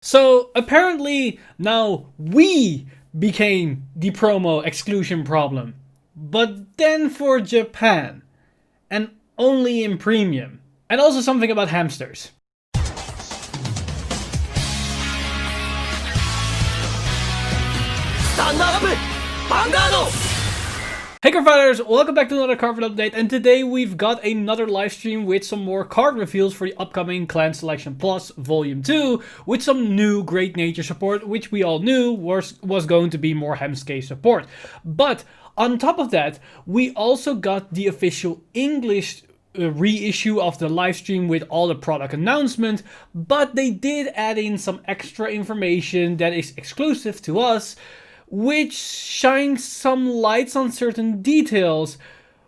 So apparently now we became the promo exclusion problem. But then for Japan. And only in premium. And also something about hamsters. Stand up! Vanguard! Hey card fighters, welcome back to another Cardfight update, and today we've got another live stream with some more card reveals for the upcoming Clan Selection Plus Volume 2, with some new Great Nature support, which we all knew was going to be more Hammsuke support. But on top of that, we also got the official English reissue of the live stream with all the product announcement, but they did add in some extra information that is exclusive to us, which shines some lights on certain details,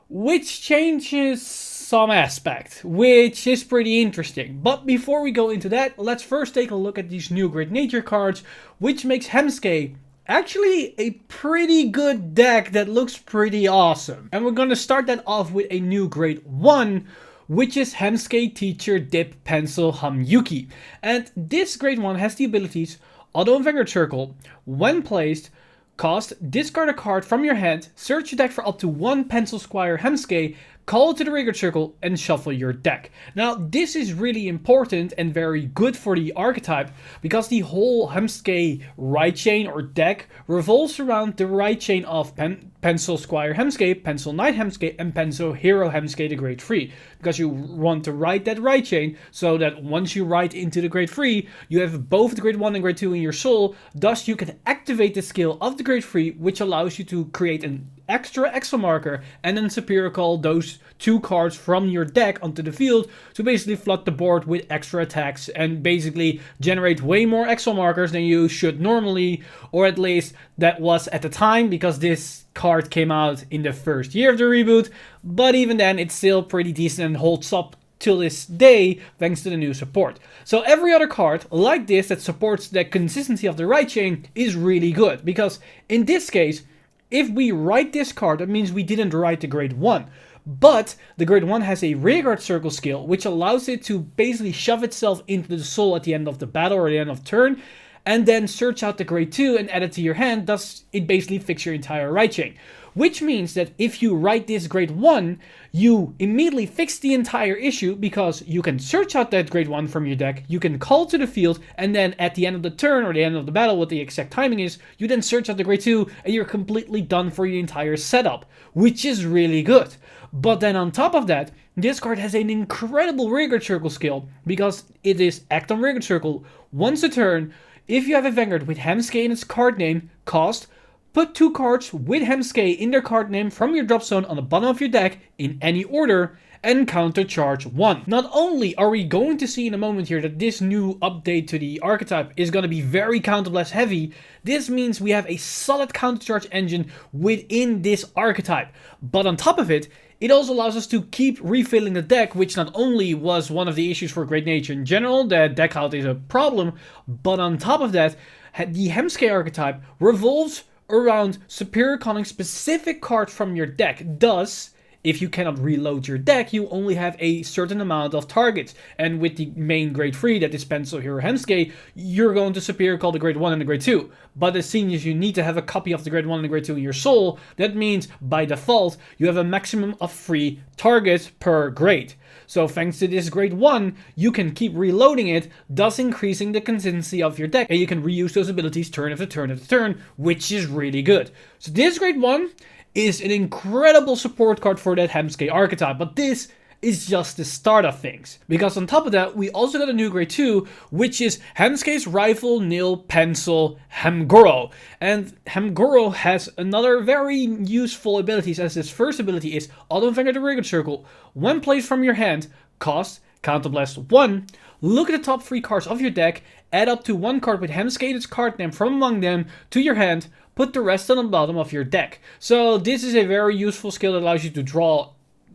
which changes some aspect, which is pretty interesting. But before we go into that, let's first take a look at these new Great Nature cards, which makes Hammsuke actually a pretty good deck that looks pretty awesome. And we're gonna start that off with a new Grade 1, which is Hammsuke Teacher Dip Pencil Hammsuke. And this Grade 1 has the abilities Auto and Vanguard Circle. When placed, cost, discard a card from your hand, search your deck for up to one Pencil Squire Hammsuke, call it to the Vanguard Circle, and shuffle your deck. Now, this is really important and very good for the archetype, because the whole Hammsuke right chain or deck revolves around the right chain of Pencil Squire Hammsuke, Pencil Knight Hammsuke, and Pencil Hero Hammsuke, the Grade 3. Because you want to ride that right chain, so that once you ride into the Grade 3, you have both the Grade 1 and Grade 2 in your soul, thus you can activate the skill of the Grade 3, which allows you to create an extra exo marker and then superior call those two cards from your deck onto the field to basically flood the board with extra attacks and basically generate way more exo markers than you should normally, or at least that was at the time, because this card came out in the first year of the reboot, but even then it's still pretty decent and holds up till this day thanks to the new support. So every other card like this that supports the consistency of the right chain is really good, because in this case, if we write this card, that means we didn't write the Grade 1. But the Grade 1 has a Vanguard Circle skill, which allows it to basically shove itself into the soul at the end of the battle or the end of turn, and then search out the Grade 2 and add it to your hand, thus it basically fixes your entire right chain. Which means that if you write this Grade 1, you immediately fix the entire issue, because you can search out that Grade 1 from your deck, you can call to the field, and then at the end of the turn or the end of the battle, what the exact timing is, you then search out the Grade 2 and you're completely done for your entire setup, which is really good. But then on top of that, this card has an incredible Vanguard Circle skill, because it is act on Vanguard Circle once a turn. If you have a Vanguard with Hammsuke in its card name, cost, put two cards with Hammsuke in their card name from your drop zone on the bottom of your deck in any order, and countercharge 1. Not only are we going to see in a moment here that this new update to the archetype is going to be very counterblast heavy, this means we have a solid countercharge engine within this archetype. But on top of it, it also allows us to keep refilling the deck, which not only was one of the issues for Great Nature in general, that deck out is a problem, but on top of that, the Hammsuke archetype revolves around superior calling specific cards from your deck. Thus, if you cannot reload your deck, you only have a certain amount of targets. And with the main Grade 3, that is Pencil Hero Hammsuke, you're going to superior call the Grade 1 and the Grade 2. But as soon as you need to have a copy of the Grade 1 and the Grade 2 in your soul, that means by default, you have a maximum of 3 targets per grade. So thanks to this Grade 1, you can keep reloading it, thus increasing the consistency of your deck. And you can reuse those abilities turn after turn after turn, which is really good. So this Grade 1 is an incredible support card for that Hammsuke archetype, but this is just the start of things. Because on top of that, we also got a new Grade 2, which is Hammsuke's Rifle Nil Pencil Hammgoro. And Hammgoro has another very useful abilities, as his first ability is Auto Vanguard the Vanguard Circle. When placed from your hand, cost, counterblast 1, look at the top 3 cards of your deck, add up to 1 card with Hammsuke's card name from among them to your hand, put the rest on the bottom of your deck. So this is a very useful skill that allows you to draw,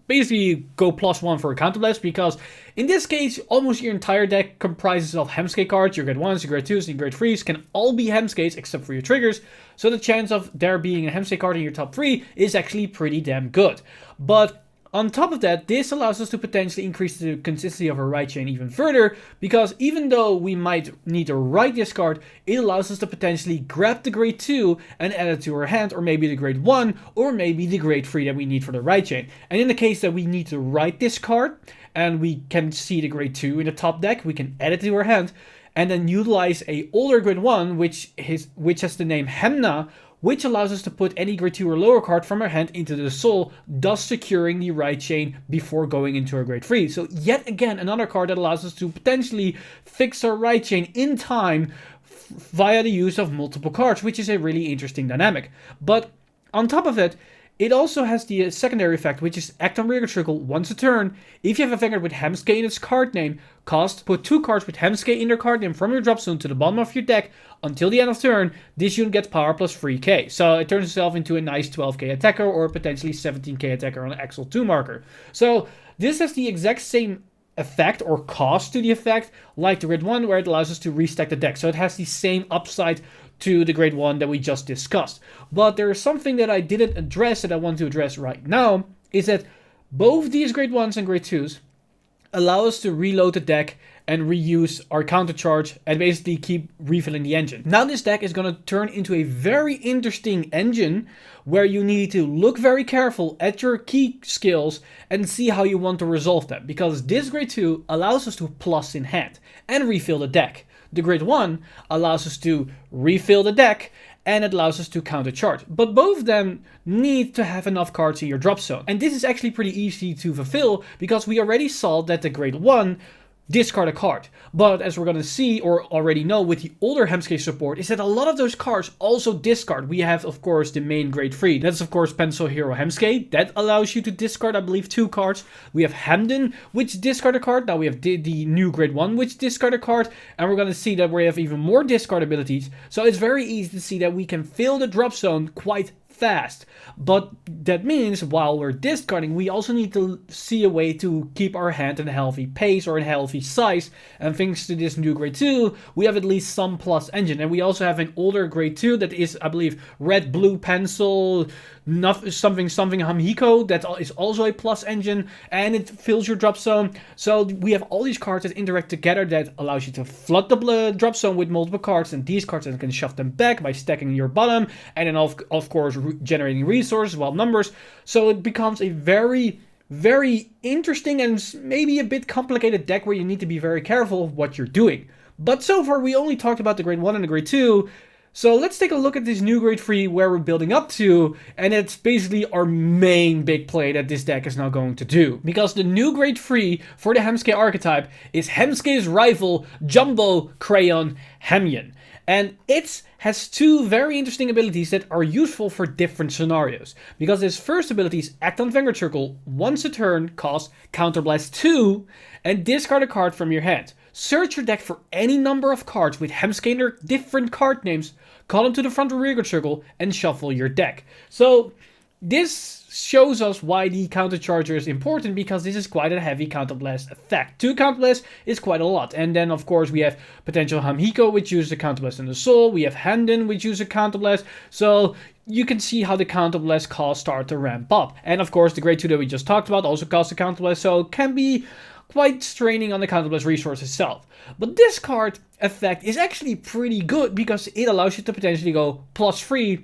basically go +1 for a counterblast, because in this case, almost your entire deck comprises of Hammsuke cards. Your Grade 1s, your Grade 2s, and your Grade 3s can all be Hammsukes except for your triggers, so the chance of there being a Hammsuke card in your top 3 is actually pretty damn good. But On top of that, this allows us to potentially increase the consistency of our right chain even further, because even though we might need to write this card, it allows us to potentially grab the grade 2 and add it to our hand, or maybe the grade 1, or maybe the grade 3 that we need for the right chain. And in the case that we need to write this card, and we can see the grade 2 in the top deck, we can add it to our hand, and then utilize a older grade 1, which has the name Hemna, which allows us to put any grade 2 or lower card from our hand into the soul, thus securing the right chain before going into our grade 3. So yet again, another card that allows us to potentially fix our right chain in time via the use of multiple cards, which is a really interesting dynamic. But on top of it, it also has the secondary effect, which is act on Vanguard circle once a turn. If you have a Vanguard with Hammsuke in its card name, put 2 cards with Hammsuke in their card name from your drop zone to the bottom of your deck until the end of turn. This unit gets power plus 3k. So it turns itself into a nice 12k attacker or potentially 17k attacker on an Axel 2 marker. So this has the exact same effect or cost to the effect like the grade 1, where it allows us to restack the deck. So it has the same upside to the grade 1 that we just discussed. But there is something that I didn't address that I want to address right now, is that both these grade 1s and grade 2s allow us to reload the deck and reuse our counter charge and basically keep refilling the engine. Now this deck is going to turn into a very interesting engine where you need to look very careful at your key skills and see how you want to resolve them, because this grade 2 allows us to plus in hand and refill the deck. The grade 1 allows us to refill the deck and it allows us to counter charge. But both of them need to have enough cards in your drop zone. And this is actually pretty easy to fulfill because we already saw that the grade 1 discard a card. But as we're going to see or already know with the older Hammsuke support, is that a lot of those cards also discard. We have, of course, the main grade 3. That's, of course, Pencil Hero Hammsuke. That allows you to discard, I believe, 2 cards. We have Hamden, which discard a card. Now we have the new grade 1, which discard a card. And we're going to see that we have even more discard abilities. So it's very easy to see that we can fill the drop zone quite fast. But that means while we're discarding, we also need to see a way to keep our hand in a healthy pace or in a healthy size. And thanks to this new grade 2, we have at least some plus engine. And we also have an older grade 2 that is, I believe, red, blue, pencil, something Hamhiko, that is also a plus engine, and it fills your drop zone. So we have all these cards that interact together that allows you to flood the drop zone with multiple cards, and these cards then can shove them back by stacking your bottom, and then of course generating resources, well, numbers. So it becomes a very, very interesting and maybe a bit complicated deck where you need to be very careful of what you're doing. But so far we only talked about the grade 1 and the grade 2. So let's take a look at this new grade 3 where we're building up to, and it's basically our main big play that this deck is now going to do. Because the new grade 3 for the Hammsuke archetype is Hammsuke's rival Jumbo Crayon Hemyen. And it has 2 very interesting abilities that are useful for different scenarios. Because its first ability is Act on Vanguard Circle, once a turn, cost Counterblast 2, and discard a card from your hand. Search your deck for any number of cards with Hammsuke in their different card names, call them to the front of Vanguard Circle, and shuffle your deck. So this shows us why the counter charger is important, because this is quite a heavy counterblast effect. 2 counterblast is quite a lot. And then of course we have potential Hamhiko, which uses a counterblast in the soul. We have Hamden, which uses a counterblast. So you can see how the counterblast costs start to ramp up. And of course the grade 2 that we just talked about also costs a counterblast, so it can be quite straining on the counterblast resource itself. But this card effect is actually pretty good because it allows you to potentially go +3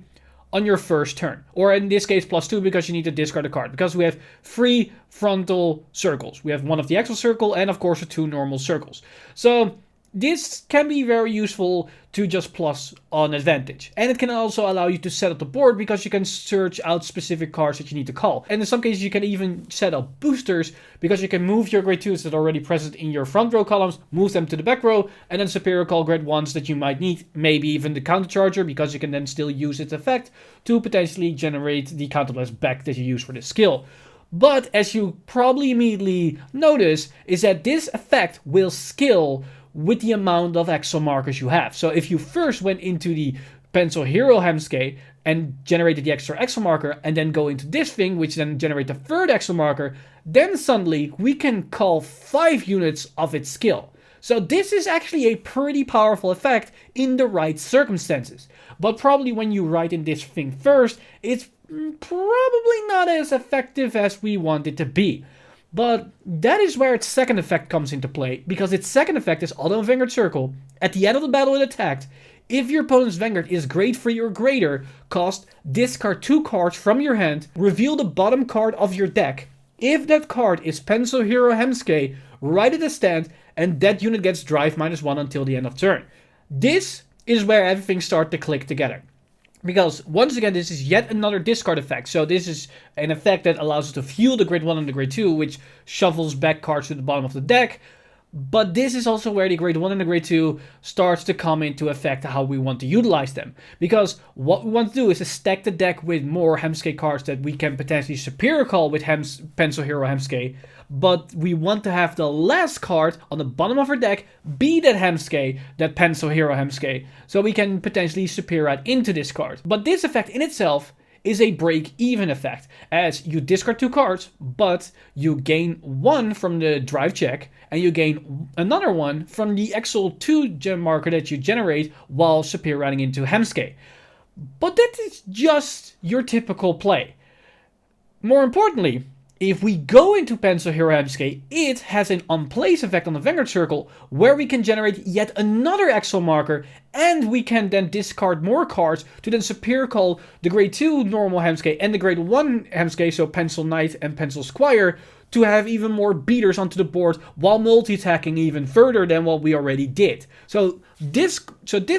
on your first turn. Or in this case +2 because you need to discard a card. Because we have 3 frontal circles. We have one of the Axel circle and of course the 2 normal circles. So this can be very useful to just plus on advantage. And it can also allow you to set up the board because you can search out specific cards that you need to call. And in some cases you can even set up boosters because you can move your grade 2s that are already present in your front row columns, move them to the back row, and then superior call grade 1s that you might need, maybe even the counter charger, because you can then still use its effect to potentially generate the counterblast back that you use for this skill. But as you probably immediately notice, is that this effect will scale with the amount of Axel markers you have. So if you first went into the Pencil Hero Hammsuke and generated the extra Axel marker, and then go into this thing, which then generate the third Axel marker, then suddenly we can call 5 units of its skill. So this is actually a pretty powerful effect in the right circumstances. But probably when you write in this thing first, it's probably not as effective as we want it to be. But that is where its second effect comes into play, because its second effect is auto Vanguard Circle. At the end of the battle it attacked, if your opponent's Vanguard is grade 3 or greater, cost discard 2 cards from your hand, reveal the bottom card of your deck. If that card is Pencil Hero Hammsuke, write it as stand, and that unit gets drive -1 until the end of turn. This is where everything starts to click together. Because, once again, this is yet another discard effect. So this is an effect that allows us to fuel the grade 1 and the grade 2, which shuffles back cards to the bottom of the deck. But this is also where the grade 1 and the grade 2 starts to come into effect how we want to utilize them. Because what we want to do is to stack the deck with more Hammsuke cards that we can potentially superior call with Pencil Hero Hammsuke. But we want to have the last card on the bottom of our deck be that Hammsuke, that Pencil Hero Hammsuke. So we can potentially superior out into this card. But this effect in itself is a break-even effect, as you discard 2 cards, but you gain 1 from the drive check, and you gain another 1 from the actual 2 gem marker that you generate while superior routing into Hammsuke. But that is just your typical play. More importantly, if we go into Pencil Hero Hammsuke, it has an on-place effect on the Vanguard Circle, where we can generate yet another Excel marker, and we can then discard more cards to then superior call the grade 2 normal Hammsuke and the grade 1 Hammsuke, so Pencil Knight and Pencil Squire, to have even more beaters onto the board while multi-attacking even further than what we already did. So this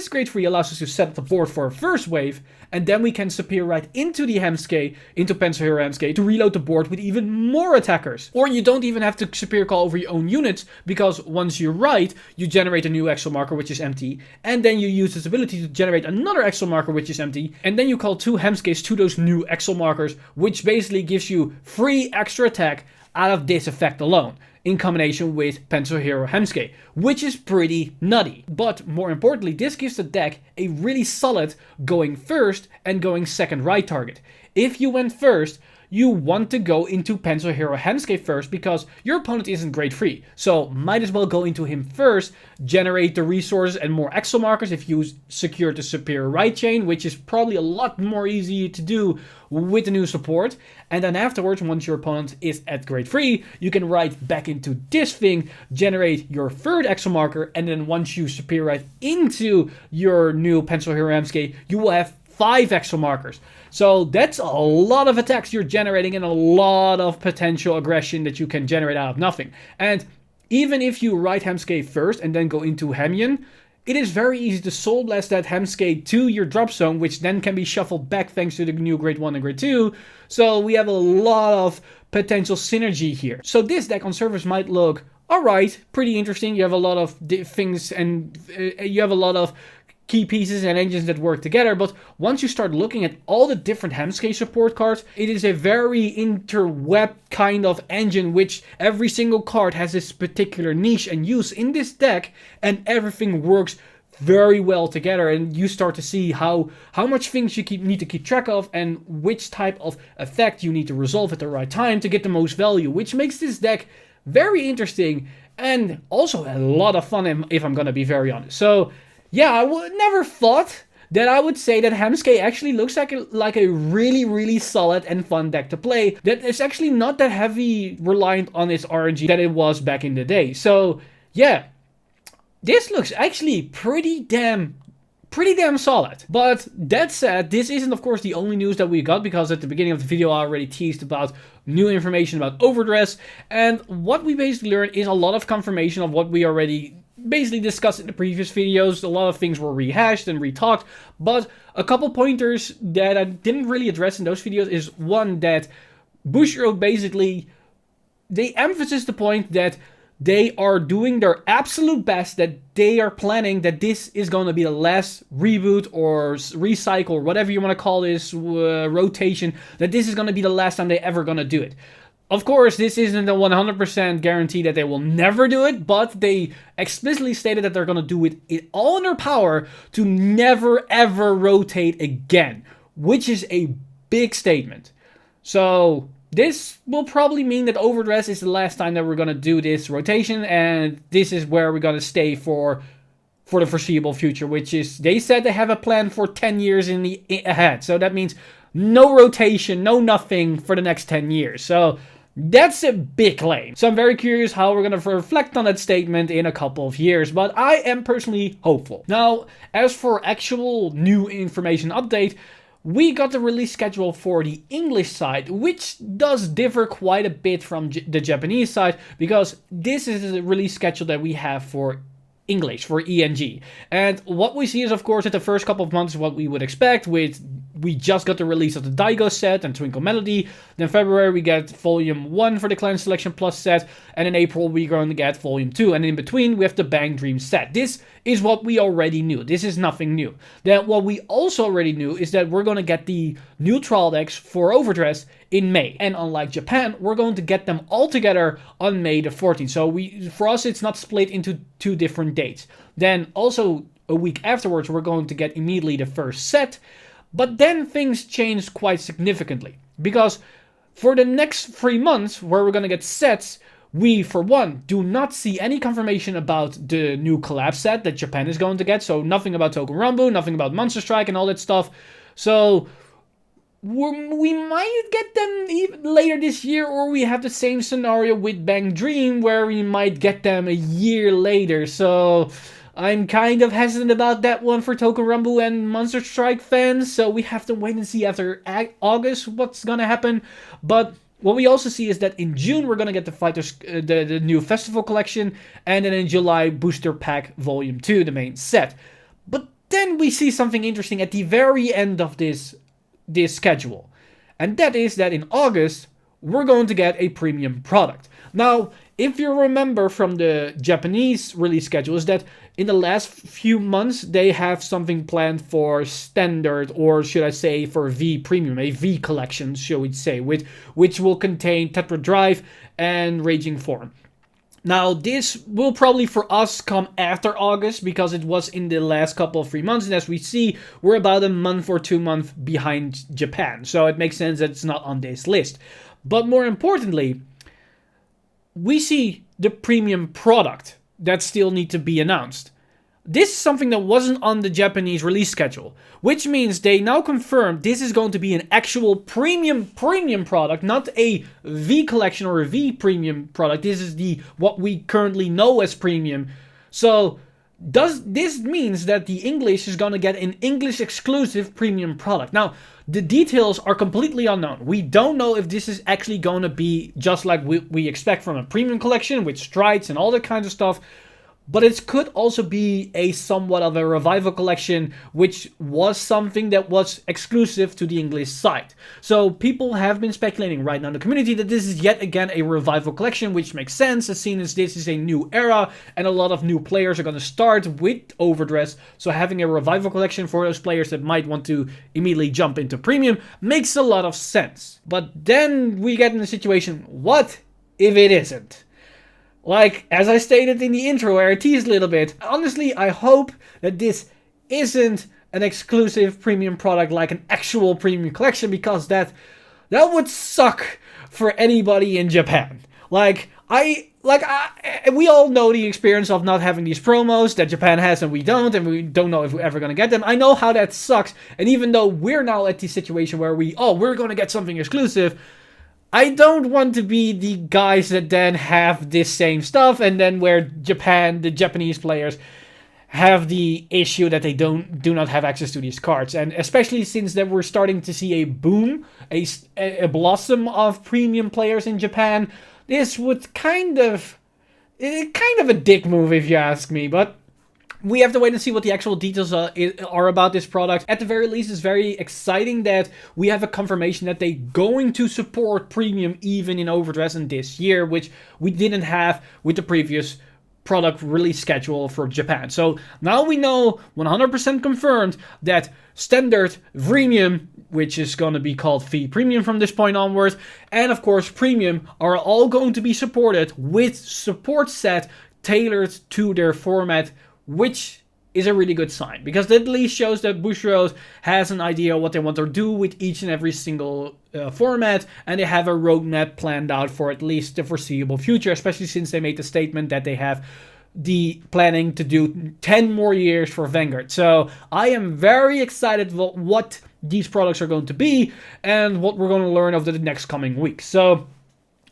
grade 3 allows us to set up the board for a first wave, and then we can superior right into the Hammsuke, into Pencil Hero Hammsuke, to reload the board with even more attackers. Or you don't even have to superior call over your own units, because once you write, you generate a new Excel marker which is empty, and then you use this ability to generate another Excel marker which is empty, and then you call 2 Hammsukes to those new Excel markers, which basically gives you free extra attack out of this effect alone, in combination with Pencil Hero Hammsuke, which is pretty nutty. But more importantly, this gives the deck a really solid going first and going second right target. If you went first, you want to go into Pencil Hero Hammsuke first, because your opponent isn't grade 3. So might as well go into him first, generate the resources and more Excel markers if you secure the superior right chain, which is probably a lot more easy to do with the new support. And then afterwards, once your opponent is at grade 3, you can write back into this thing, generate your third Excel marker, and then once you superior right into your new Pencil Hero Hammsuke, you will have 5 Excel markers. So that's a lot of attacks you're generating and a lot of potential aggression that you can generate out of nothing. And even if you write Hammsuke first and then go into Hamian, it is very easy to Soul Blast that Hammsuke to your drop zone, which then can be shuffled back thanks to the new grade 1 and grade 2. So we have a lot of potential synergy here. So this deck on surface might look alright, pretty interesting. You have a lot of things and you have a lot of key pieces and engines that work together, but once you start looking at all the different Hammsuke support cards, it is a very interweb kind of engine, which every single card has this particular niche and use in this deck, and everything works very well together, and you start to see how much things you need to keep track of and which type of effect you need to resolve at the right time to get the most value, which makes this deck very interesting and also a lot of fun, if I'm gonna be very honest. So yeah, I would never thought that I would say that Hammsuke actually looks like a really, really solid and fun deck to play. That is actually not that heavy reliant on its RNG that it was back in the day. So yeah, this looks actually pretty damn solid. But that said, this isn't of course the only news that we got, because at the beginning of the video I already teased about new information about Overdress, and what we basically learned is a lot of confirmation of what we already basically discussed in the previous videos. A lot of things were rehashed and retalked, but a couple pointers that I didn't really address in those videos is one, that Bushiroad basically, they emphasize the point that they are doing their absolute best, that they are planning that this is going to be the last reboot or recycle, or whatever you want to call this, rotation, that this is going to be the last time they're ever going to do it. Of course, this isn't a 100% guarantee that they will never do it, but they explicitly stated that they're going to do it all in their power to never ever rotate again, which is a big statement. So this will probably mean that Overdress is the last time that we're going to do this rotation, and this is where we're going to stay for the foreseeable future, which is, they said they have a plan for 10 years ahead. So that means no rotation, no nothing for the next 10 years. So that's a big claim. So I'm very curious how we're going to reflect on that statement in a couple of years, but I am personally hopeful. Now, as for actual new information update, we got the release schedule for the English side, which does differ quite a bit from the Japanese side, because this is the release schedule that we have for English, for ENG. And what we see is, of course, that the first couple of months what we would expect with, we just got the release of the Daigo set and Twinkle Melody. Then February we get Volume 1 for the Clan Selection Plus set. And in April we're going to get Volume 2. And in between we have the Bang Dream set. This is what we already knew. This is nothing new. Then what we also already knew is that we're going to get the new trial decks for Overdress in May. And unlike Japan, we're going to get them all together on May the 14th. So for us it's not split into 2 different dates. Then also a week afterwards we're going to get immediately the first set. But then things changed quite significantly, because for the next 3 months where we're going to get sets, we, for one, do not see any confirmation about the new collab set that Japan is going to get. So nothing about Token Rambu, nothing about Monster Strike and all that stuff. So we might get them even later this year, or we have the same scenario with Bang Dream where we might get them a year later. So I'm kind of hesitant about that one for Token Rambu and Monster Strike fans, so we have to wait and see after August what's gonna happen. But what we also see is that in June we're gonna get the Fighters, the new Festival Collection, and then in July Booster Pack Volume 2, the main set. But then we see something interesting at the very end of this schedule, and that is that in August we're going to get a premium product. Now, if you remember from the Japanese release schedule, is that in the last few months they have something planned for standard, or should I say for V Premium, a V collection, shall we say, which will contain Tetra Drive and Raging Form. Now, this will probably for us come after August, because it was in the last couple of 3 months, and as we see, we're about a month or 2 months behind Japan, so it makes sense that it's not on this list. But more importantly, we see the premium product that still need to be announced. This is something that wasn't on the Japanese release schedule, which means they now confirmed this is going to be an actual premium product, not a V collection or a V premium product. This is what we currently know as premium. So this means that the English is going to get an English exclusive premium product. Now, the details are completely unknown. We don't know if this is actually going to be just like we expect from a premium collection with strides and all that kind of stuff. But it could also be a somewhat of a revival collection, which was something that was exclusive to the English side. So people have been speculating right now in the community that this is yet again a revival collection, which makes sense as soon as this is a new era and a lot of new players are going to start with Overdress. So having a revival collection for those players that might want to immediately jump into premium makes a lot of sense. But then we get in a situation, what if it isn't? Like, as I stated in the intro where I teased a little bit, honestly, I hope that this isn't an exclusive premium product like an actual premium collection, because that would suck for anybody in Japan. We all know the experience of not having these promos that Japan has and we don't know if we're ever gonna get them. I know how that sucks, and even though we're now at the situation where we're gonna get something exclusive, I don't want to be the guys that then have this same stuff, and then where the Japanese players have the issue that they do not have access to these cards. And especially since that we're starting to see a boom, a blossom of premium players in Japan, this would kind of a dick move if you ask me, but we have to wait and see what the actual details are about this product. At the very least, it's very exciting that we have a confirmation that they're going to support premium even in Overdress in this year, which we didn't have with the previous product release schedule for Japan. So now we know 100% confirmed that standard, premium, which is going to be called V Premium from this point onwards, and of course premium are all going to be supported with support set tailored to their format, which is a really good sign, because that at least shows that Bushiroad has an idea what they want to do with each and every single format, and they have a roadmap planned out for at least the foreseeable future, especially since they made the statement that they have the planning to do 10 more years for Vanguard. So I am very excited about what these products are going to be and what we're going to learn over the next coming weeks. So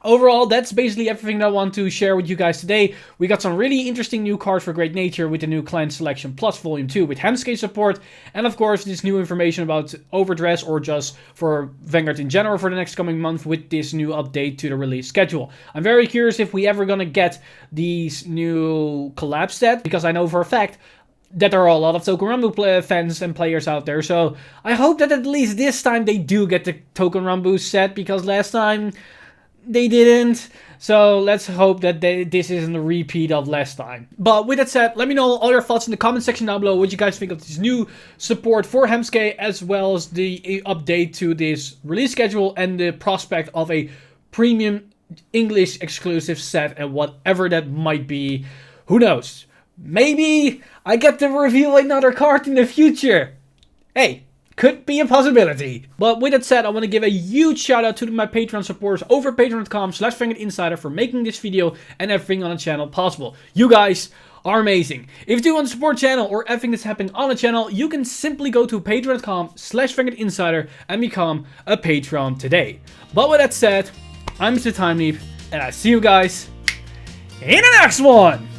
overall, that's basically everything that I want to share with you guys today. We got some really interesting new cards for Great Nature with the new Clan Selection Plus Volume 2 with Hammsuke support. And of course, this new information about Overdress, or just for Vanguard in general for the next coming month, with this new update to the release schedule. I'm very curious if we ever gonna get these new collab set, because I know for a fact that there are a lot of Token Rambu fans and players out there. So I hope that at least this time they do get the Token Rambu set, because last time they didn't. So let's hope that this isn't a repeat of last time. But with that said, let me know all your thoughts in the comment section down below. What you guys think of this new support for Hammsuke, as well as the update to this release schedule and the prospect of a premium English exclusive set, and whatever that might be. Who knows? Maybe I get to reveal another card in the future. Hey, could be a possibility. But with that said, I want to give a huge shout out to my Patreon supporters over at patreon.com/VanguardInsider for making this video and everything on the channel possible. You guys are amazing. If you do want to support the channel or everything that's happening on the channel, you can simply go to patreon.com/VanguardInsider and become a Patreon today. But with that said, I'm Mr. Time Leap, and I see you guys in the next one.